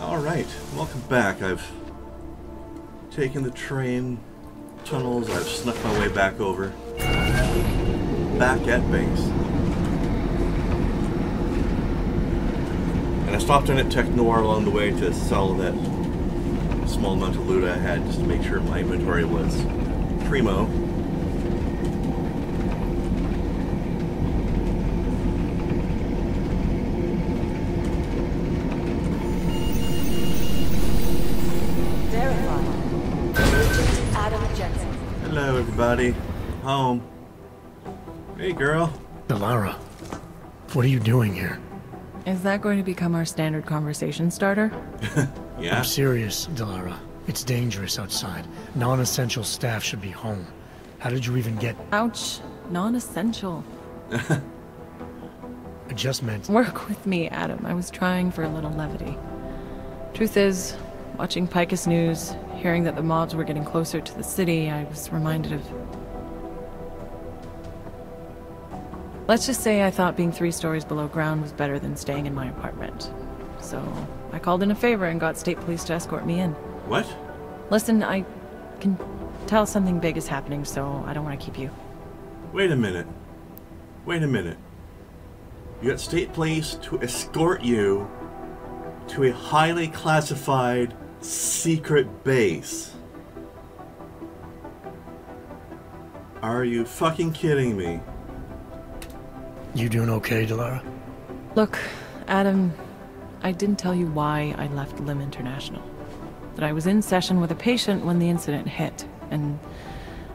Alright, welcome back. I've taken the train tunnels, I've snuck my way back over. Back at base. And I stopped in at Tech Noir along the way to sell that small amount of loot I had just to make sure my inventory was primo. Jensen. Hello, everybody. Home. Hey, girl. Delara, what are you doing here? Is that going to become our standard conversation starter? Yeah? I'm serious, Delara. It's dangerous outside. Non-essential staff should be home. How did you even get... Ouch. Non-essential. I just meant... Work with me, Adam. I was trying for a little levity. Truth is, watching Picus News, hearing that the mobs were getting closer to the city, I was reminded of... Let's just say I thought being 3 stories below ground was better than staying in my apartment. So, I called in a favor and got state police to escort me in. What? Listen, I can tell something big is happening, so I don't want to keep you. Wait a minute. Wait a minute. You got state police to escort you to a highly classified secret base. Are you fucking kidding me? You doing okay, Delara? Look, Adam, I didn't tell you why I left Lim International. That I was in session with a patient when the incident hit, and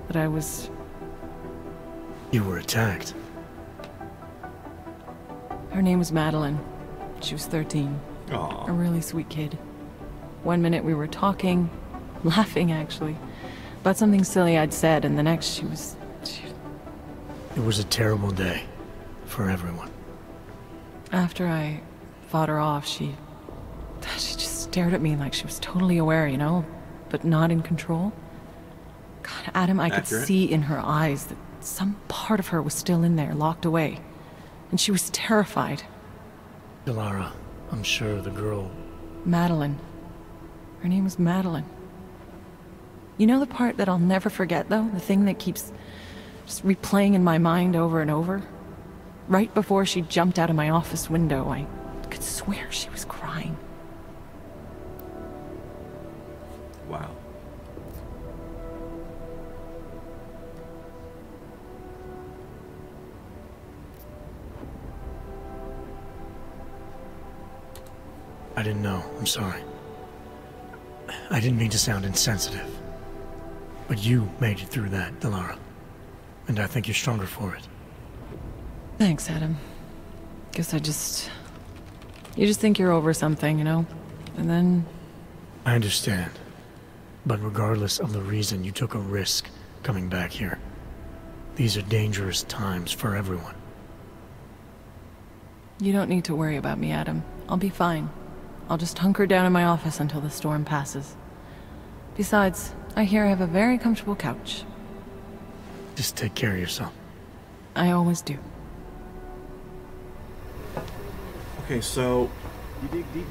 that I was... You were attacked. Her name was Madeline. She was 13. Aww. A really sweet kid. One minute we were talking, laughing actually, about something silly I'd said, and the next she was... It was a terrible day. For everyone. After I fought her off, she just stared at me like she was totally aware, you know, but not in control. God, Adam, I could see in her eyes that some part of her was still in there, locked away. And she was terrified. Delara, I'm sure the girl... Madeline. Her name was Madeline. You know the part that I'll never forget, though? The thing that keeps just replaying in my mind over and over? Right before she jumped out of my office window, I could swear she was crying. Wow. I didn't know. I'm sorry. I didn't mean to sound insensitive. But you made it through that, Delara. And I think you're stronger for it. Thanks, Adam. Guess you just think you're over something, you know? And then... I understand. But regardless of the reason, you took a risk coming back here. These are dangerous times for everyone. You don't need to worry about me, Adam. I'll be fine. I'll just hunker down in my office until the storm passes. Besides, I hear I have a very comfortable couch. Just take care of yourself. I always do. Okay, so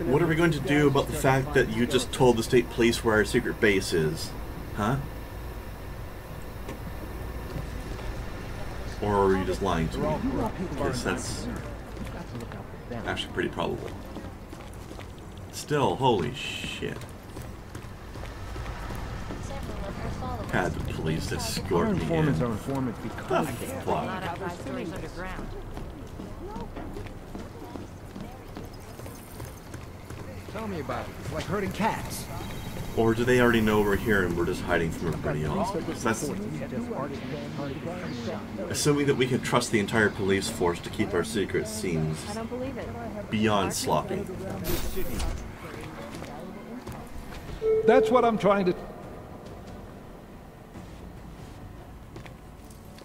what are we going to do about the fact that you just told the state police where our secret base is? Huh? Or are you just lying to me? Because that's actually pretty probable. Still, holy shit. Had the police escort me in. The fuck? Tell me about it. It's like herding cats. Or do they already know we're here and we're just hiding from everybody else? That's assuming that we can trust the entire police force to keep our secrets seems beyond sloppy. That's what I'm trying to...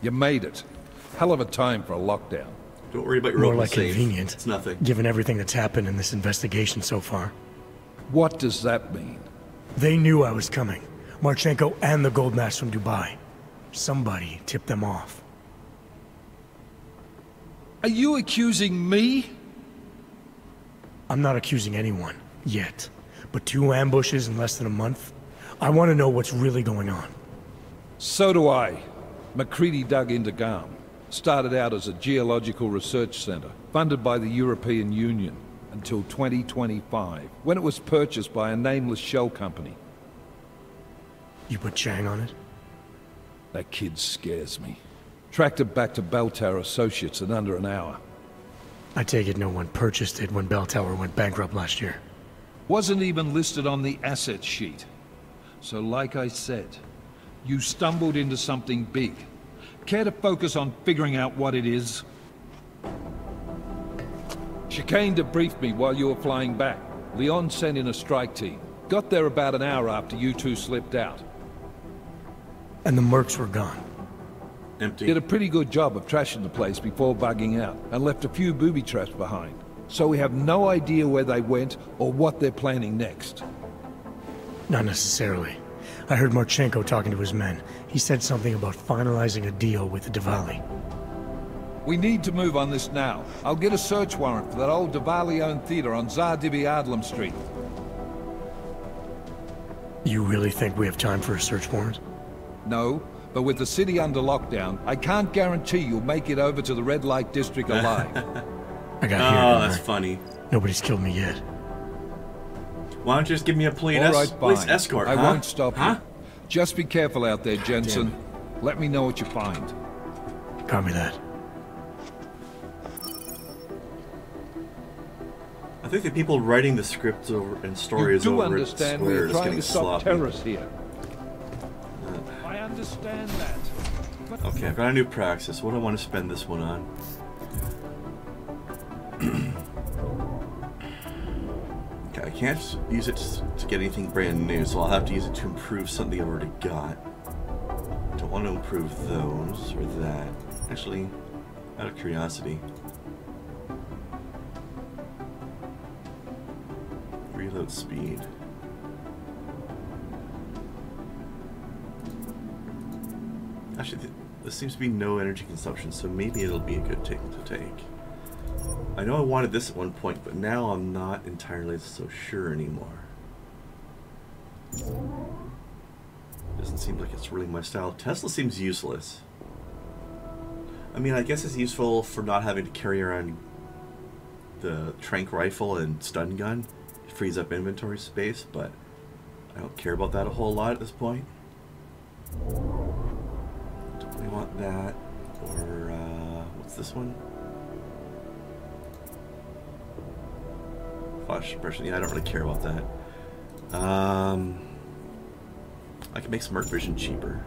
You made it. Hell of a time for a lockdown. Don't worry about your More open like safe. convenient. It's nothing. Given everything that's happened in this investigation so far. What does that mean? They knew I was coming. Marchenko and the gold mask from Dubai. Somebody tipped them off. Are you accusing me? I'm not accusing anyone, yet. But 2 ambushes in less than a month? I want to know what's really going on. So do I. MacCready dug into Garm. Started out as a geological research center, funded by the European Union, until 2025, when it was purchased by a nameless shell company. You put Chang on it? That kid scares me. Tracked it back to Bell Tower Associates in under an hour. I take it no one purchased it when Bell Tower went bankrupt last year. Wasn't even listed on the asset sheet. So like I said, you stumbled into something big. Care to focus on figuring out what it is? Chicane debriefed me while you were flying back. Leon sent in a strike team. Got there about an hour after you two slipped out. And the mercs were gone. Empty. Did a pretty good job of trashing the place before bugging out, and left a few booby traps behind. So we have no idea where they went or what they're planning next. Not necessarily. I heard Marchenko talking to his men. He said something about finalizing a deal with the Diwali. We need to move on this now. I'll get a search warrant for that old Diwali-owned theater on Zardibi Adlam Street. You really think we have time for a search warrant? No, but with the city under lockdown, I can't guarantee you'll make it over to the red light district alive. I got here. Oh, that's funny. Nobody's killed me yet. Why don't you just give me a police escort, I huh? won't stop huh? you. Just be careful out there, Jensen. Let me know what you find. Copy that. I think the people writing the scripts and stories You do over understand at we're Square is trying getting to stop sloppy. terrorists here. I understand that. But Okay, I've got a new praxis. What do I want to spend this one on? Okay, I can't use it to get anything brand new, so I'll have to use it to improve something I've already got. Don't want to improve those or that. Actually, out of curiosity. Reload speed. Actually, there seems to be no energy consumption, so maybe it'll be a good thing to take. I know I wanted this at one point, but now I'm not entirely so sure anymore. Doesn't seem like it's really my style. Tesla seems useless. I mean, I guess it's useful for not having to carry around the tranq rifle and stun gun. It frees up inventory space, but I don't care about that a whole lot at this point. Don't really want that. Or, what's this one? Flash suppression. Yeah, I don't really care about that. I can make smart vision cheaper.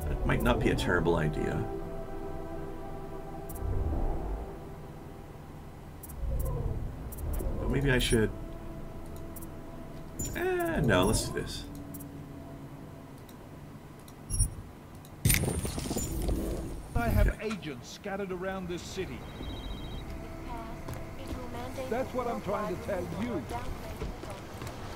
That might not be a terrible idea. But maybe I should... no, let's do this. I have agents scattered around this city. That's what I'm trying to tell you.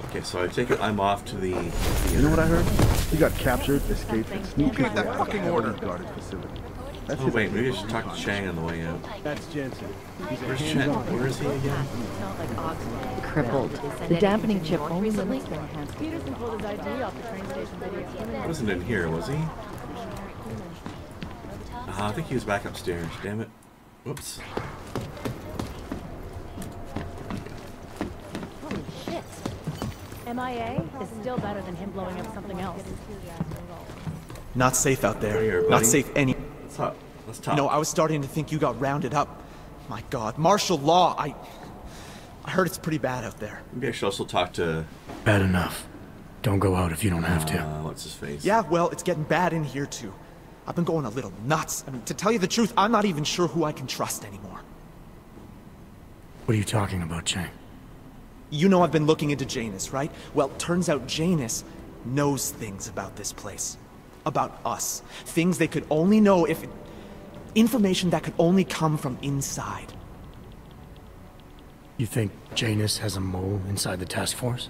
Okay, so I take it I'm off to the theater. You know what I heard? He got captured, escaped, and sneaked Give me that fucking order. guarded facility. That's Oh his wait, maybe I should talk to Chang on the way out. That's Jensen. He's a Where's Chang? hands-on. Where is he again? Crippled. The dampening chip only limits Peterson pulled his ID off the train station video. He wasn't in here, was he? I think he was back upstairs. Damn it. Whoops. Holy shit. MIA is still better than him blowing up something else. Not safe out there. Here, Not buddy. safe any. Let's talk. No, I was starting to think you got rounded up. My God, martial law. I heard it's pretty bad out there. Maybe I should also talk to... Bad enough. Don't go out if you don't have to. What's his face? Yeah, well, it's getting bad in here too. I've been going a little nuts. I mean, to tell you the truth, I'm not even sure who I can trust anymore. What are you talking about, Chang? You know I've been looking into Janus, right? Well, turns out Janus knows things about this place. About us. Things they could only know if... Information that could only come from inside. You think Janus has a mole inside the task force?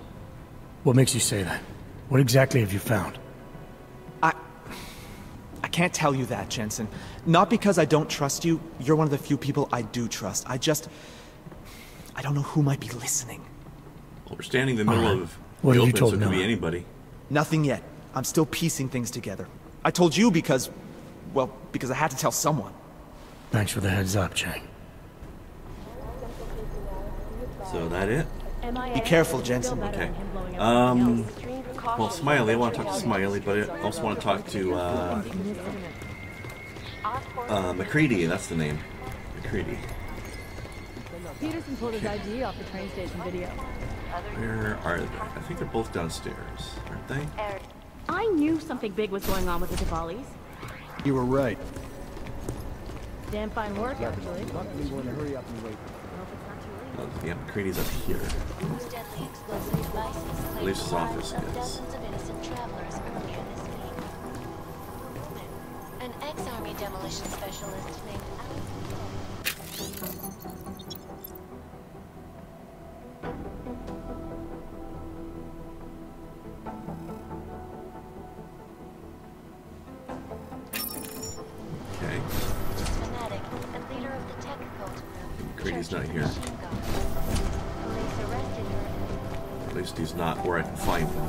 What makes you say that? What exactly have you found? I can't tell you that, Jensen. Not because I don't trust you. You're one of the few people I do trust. I don't know who might be listening. Well, we're standing in the middle of What the have you open, told so it could be Miller? anybody. Nothing yet. I'm still piecing things together. I told you because, well, because I had to tell someone. Thanks for the heads up, Jake. So that it? Be careful, Jensen. Okay. Well, Smiley, I want to talk to Smiley, but I also want to talk to, McCready, that's the name. McCready. Peterson pulled his ID off the train station video. Where are they? I think they're both downstairs, aren't they? I knew something big was going on with the Diwalis. You were right. Damn fine work, actually. I'm going to hurry up and wait. Oh, yeah, McCready's up here. Police's office is. An ex-army demolition specialist named Okay. fanatic and leader of the tech cult group. McCready's not here. Police arrested her. At least he's not where I can find him.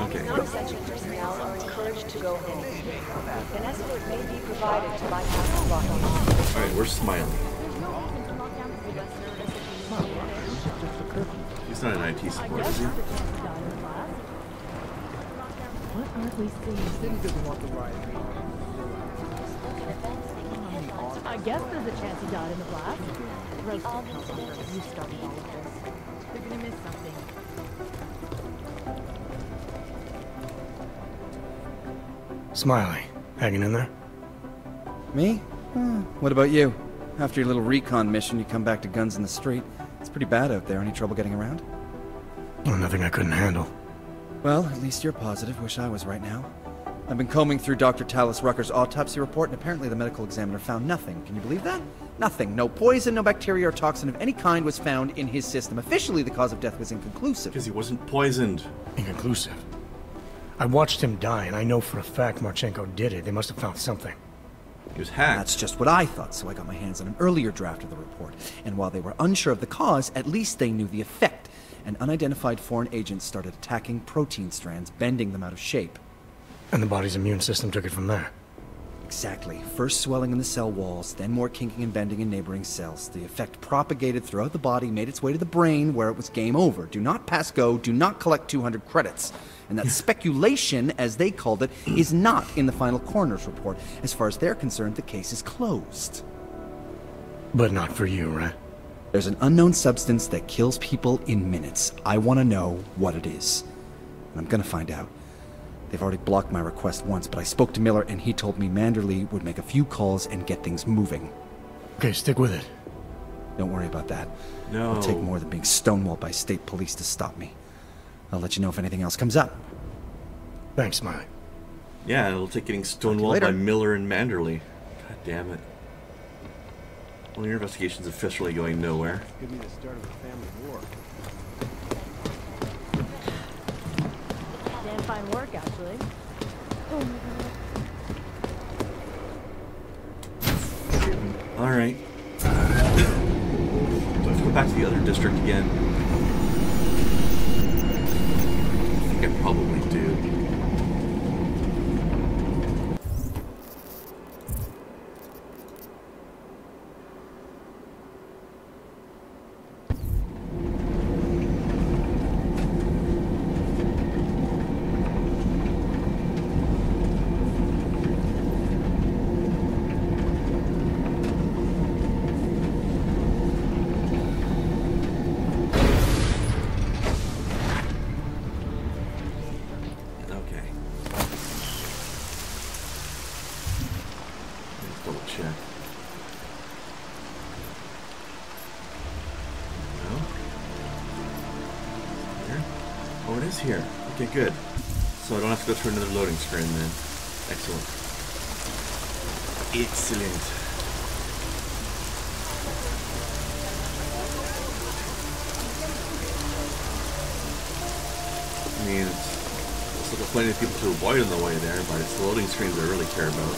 Okay. Non-essential personnel are encouraged to go home. An escort may be provided to bypass the blockade. Alright, where's Smiley? He's not an IT support, is he? What aren't we seeing? City doesn't want the riot. I guess there's a chance he died in the blast. Roast you started all of this. They're gonna miss something. Smiley, hanging in there? Me? What about you? After your little recon mission, you come back to guns in the street. It's pretty bad out there. Any trouble getting around? Oh, nothing I couldn't handle. Well, at least you're positive. Wish I was right now. I've been combing through Dr. Tallis Rucker's autopsy report, and apparently the medical examiner found nothing. Can you believe that? Nothing. No poison, no bacteria or toxin of any kind was found in his system. Officially, the cause of death was inconclusive. Because he wasn't poisoned. Inconclusive. I watched him die, and I know for a fact Marchenko did it. They must have found something. He was hacked. That's just what I thought, so I got my hands on an earlier draft of the report. And while they were unsure of the cause, at least they knew the effect. An unidentified foreign agent started attacking protein strands, bending them out of shape. And the body's immune system took it from there. Exactly. First swelling in the cell walls, then more kinking and bending in neighboring cells. The effect propagated throughout the body, made its way to the brain, where it was game over. Do not pass go, do not collect 200 credits. And that speculation, as they called it, is not in the final coroner's report. As far as they're concerned, the case is closed. But not for you, right? There's an unknown substance that kills people in minutes. I want to know what it is. And I'm gonna find out. They've already blocked my request once, but I spoke to Miller and he told me Manderley would make a few calls and get things moving. Okay, stick with it. Don't worry about that. No. It'll take more than being stonewalled by state police to stop me. I'll let you know if anything else comes up. Thanks, Smiley. Yeah, it'll take getting stonewalled later. by Miller and Manderley. God damn it. Well, your investigation's officially going nowhere. Could be the start of a family war. Damn fine work, actually. Alright. Do I have to go back to the other district again? I think I probably do. Here. Okay, good. So I don't have to go through another loading screen then. Excellent. Excellent. I mean, Still got plenty of people to avoid on the way there, but it's the loading screens I really care about.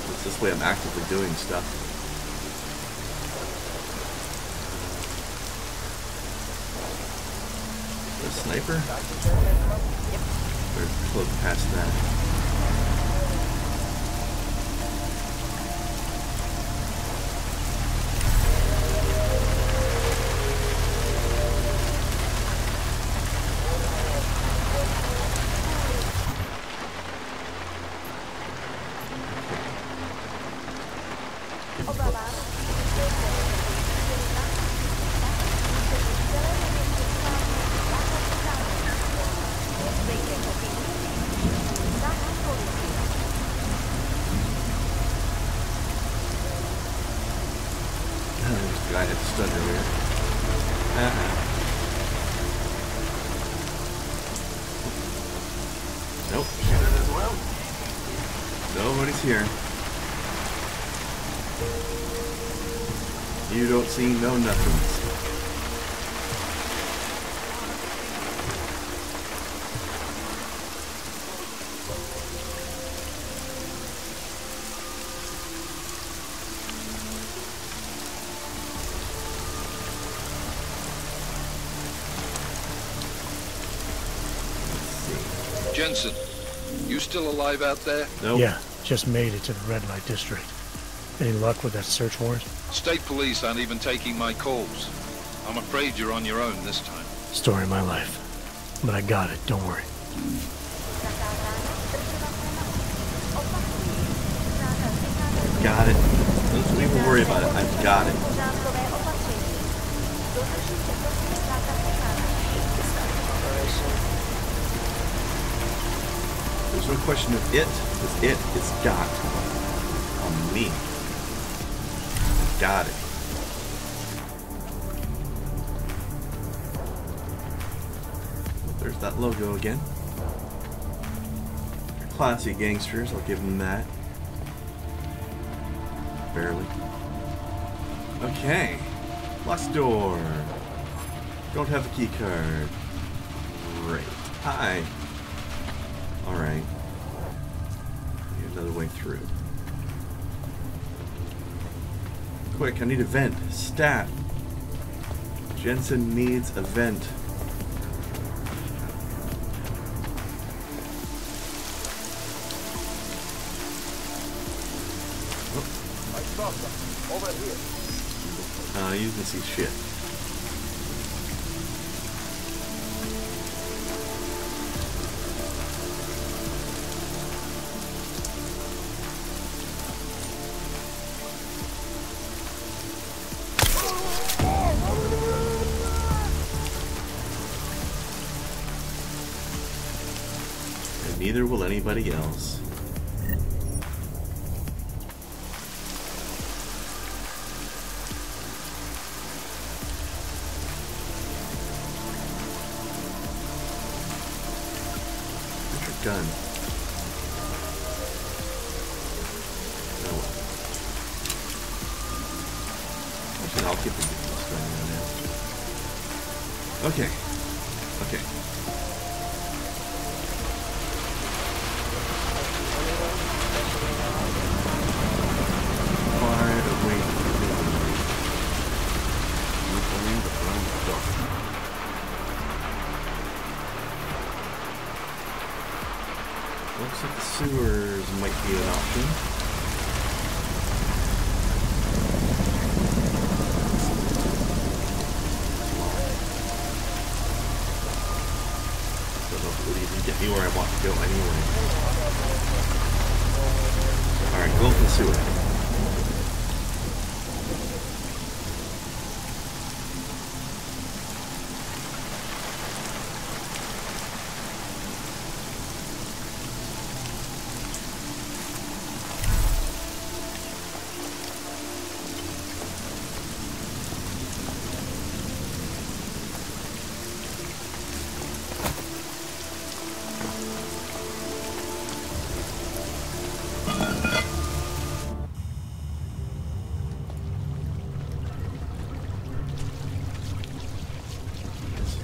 It's this way I'm actively doing stuff. The sniper? Better cloak past that. I had stunned earlier. Nope. As well. Nobody's here. You don't see no nothings. Jensen, you still alive out there? Nope. Yeah, just made it to the red light district. Any luck with that search warrant? State police aren't even taking my calls. I'm afraid you're on your own this time. Story of my life. But I got it, don't worry. Got it. Don't even worry about it. I've got it. There's no question of it, because it is got on me. Got it. There's that logo again. They're classy gangsters, I'll give them that. Barely. Okay. Lost door. Don't have a key card. Great. Hi. Alright. Another way through. Quick, I need a vent. Stat. Jensen needs a vent. Over here. You can see shit. And neither will anybody else. Gun. No. Actually, I'll keep the gun now. Okay. Okay. Far away from me. Recalling the brown dot. Looks like the sewers might be an option. Don't know if it would even get me where I want to go anyway. Alright, go for the sewer.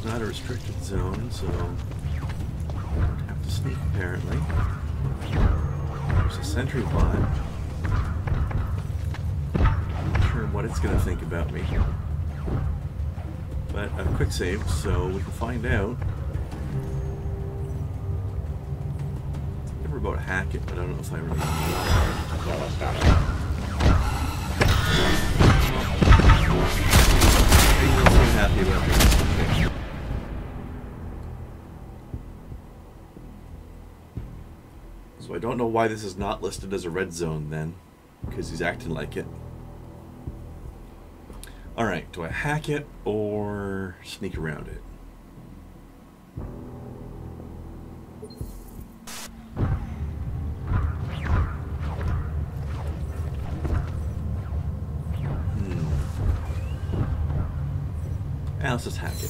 It's not a restricted zone, so I don't have to sneak apparently. There's a sentry bot. Not sure what it's going to think about me. But I've quick saved, so we can find out. Never about hack it, but I don't know if I really I'm happy about this. Okay. So I don't know why this is not listed as a red zone then, because he's acting like it. Alright, do I hack it or sneak around it? Let's just hack it.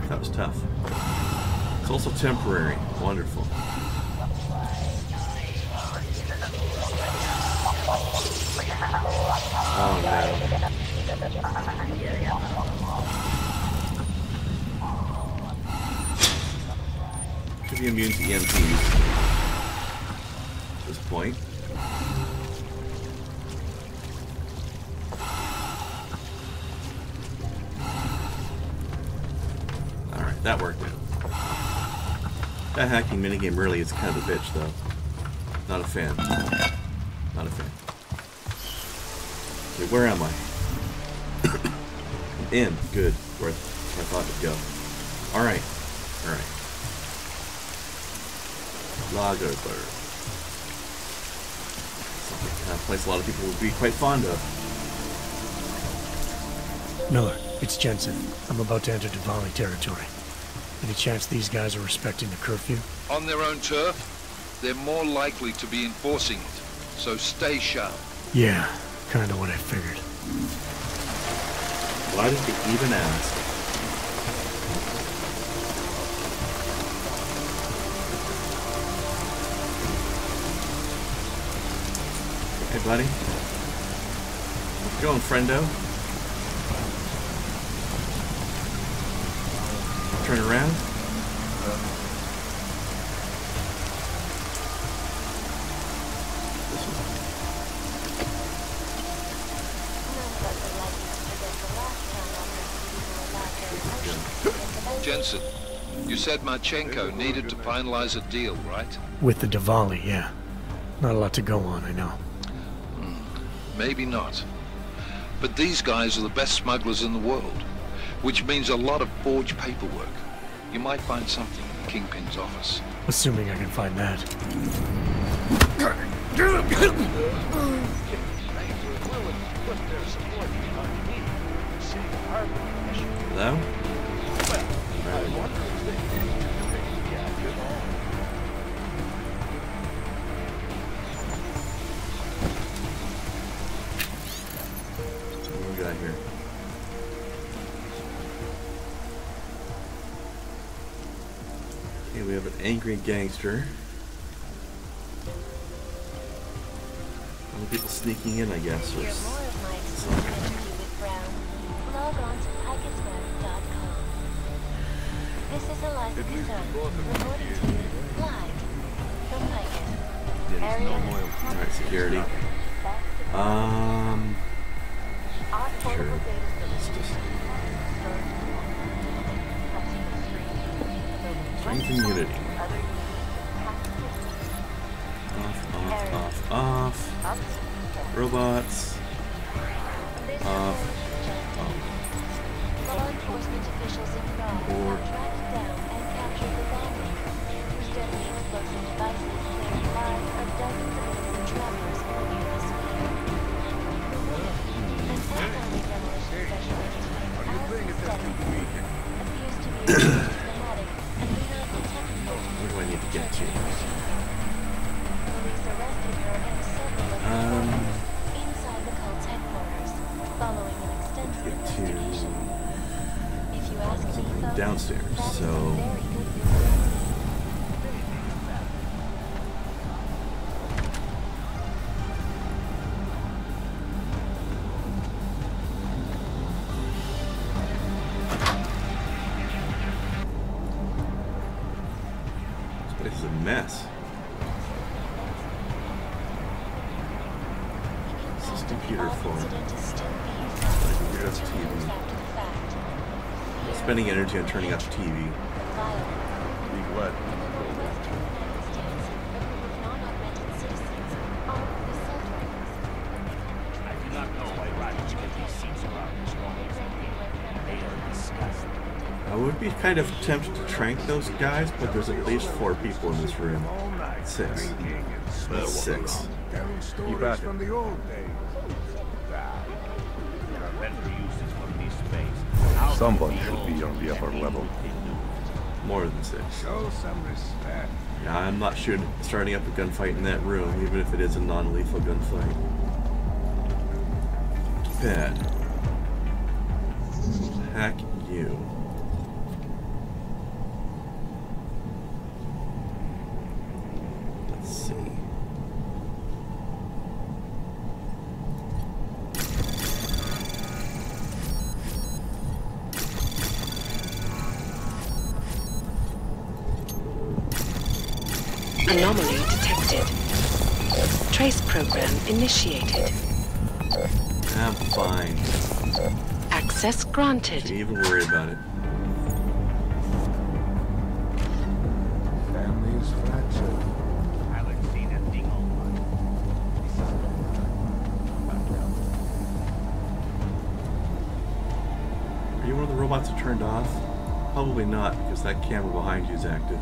That was tough. It's also temporary. Wonderful. Oh no. Should be immune to EMPs. This point. Alright, that worked out. That hacking minigame really is kind of a bitch, though. Not a fan. Not a fan. Okay, where am I? In. Good. Where I thought it'd go. Alright. Alright. Lagerberg. A place a lot of people would be quite fond of. Miller, it's Jensen. I'm about to enter Diwali territory. Any chance these guys are respecting the curfew? On their own turf, they're more likely to be enforcing it, so stay sharp. Yeah, kinda what I figured. Why did you even ask? Hey, buddy. How's it going, friendo? Turn around. Jensen, you said Marchenko needed to finalize a deal, right? With the Diwali, yeah. Not a lot to go on, I know. Maybe not. But these guys are the best smugglers in the world, which means a lot of forged paperwork. You might find something in the Kingpin's office. Assuming I can find that. Hello? What do we got here? Okay, we have an angry gangster. Other people sneaking in, I guess. Hear more of my exclusive interview with Brown. Log on to outcasts.com. This is Eliza Kazan, reporting to you live from Picus. Alright, security. Sure. Let's just... Strength and unity. Off. Robots. Off. Law enforcement officials in Prague have tracked down and captured the bandit, whose deadly explosive devices claimed the lives of dozens of innocent travelers earlier this week. An outgoing demolition specialist, Alice Steadman, appears to be a schematic and leader of the technical. Where do I need to get to? Police arrested her and several of her inside the cult's headquarters, following an extensive investigation. If you ask me, folks, Downstairs, that is so... very good news. mess. This is computer for TV. Spending energy on turning off the TV. Be what? I do not know why riders get these seats around as long as they are disgusting. I would be kind of tempted to trank those guys, but there's at least 4 people in this room. 6. That's 6. You got it. Somebody should be on the upper level. More than 6. Show some respect. Yeah, I'm not starting up a gunfight in that room, even if it is a non-lethal gunfight. Bad. Hack you. Let's see. Anomaly detected. Trace program initiated. I'm fine. Access granted. Don't even worry about it. Family is fractured. Haven't seen a thing online. Are you one of the robots that turned off? Probably not, because that camera behind you is active.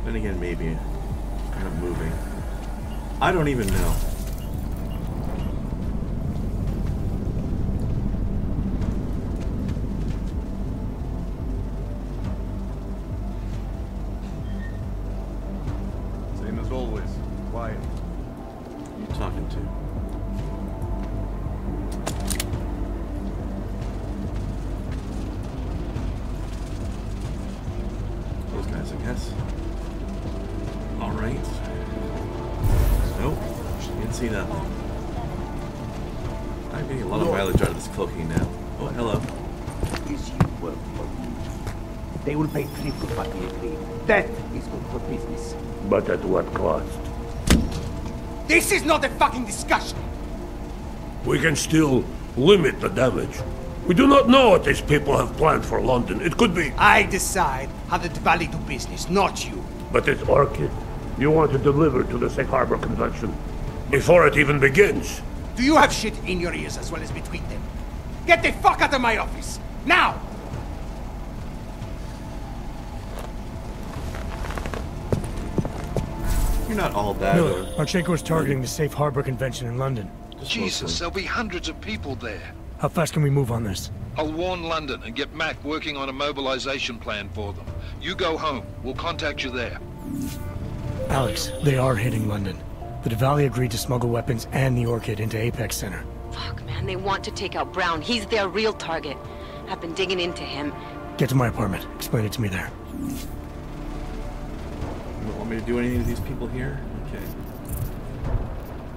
Then again, maybe. I'm not moving. I don't even know. Same as always. Quiet. Who are you talking to? Those guys, I guess. Alright. Nope. Didn't see nothing. I'm getting a lot of mileage out of this cloaking now. Oh, hello. Is you work for me? They will pay triple what we agreed. That is good for business. But at what cost? This is not a fucking discussion! We can still limit the damage. We do not know what these people have planned for London. It could be... I decide how the Valley do business, not you. But it's Orchid. You want to deliver to the Safe Harbor Convention before it even begins. Do you have shit in your ears as well as between them? Get the fuck out of my office! Now! You're not all bad. Miller, Marchenko is targeting the Safe Harbor Convention in London. Jesus, there'll be hundreds of people there. How fast can we move on this? I'll warn London and get Mac working on a mobilization plan for them. You go home. We'll contact you there. Alex, they are hitting London. The Valley agreed to smuggle weapons and the Orchid into Apex Center. Fuck, man, they want to take out Brown. He's their real target. I've been digging into him. Get to my apartment. Explain it to me there. You don't want me to do anything to these people here? Okay.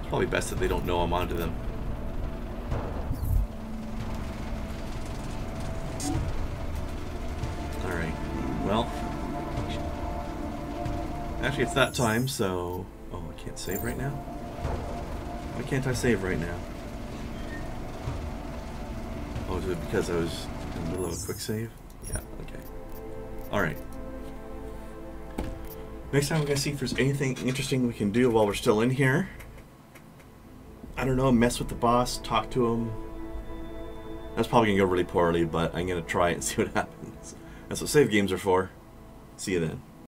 It's probably best that they don't know I'm onto them. Alright. Well. Actually, it's that time, so... Oh, I can't save right now? Why can't I save right now? Oh, is it because I was in the middle of a quick save? Yeah, okay. Alright. Next time we're going to see if there's anything interesting we can do while we're still in here. I don't know, mess with the boss, talk to him. That's probably going to go really poorly, but I'm going to try it and see what happens. That's what save games are for. See you then.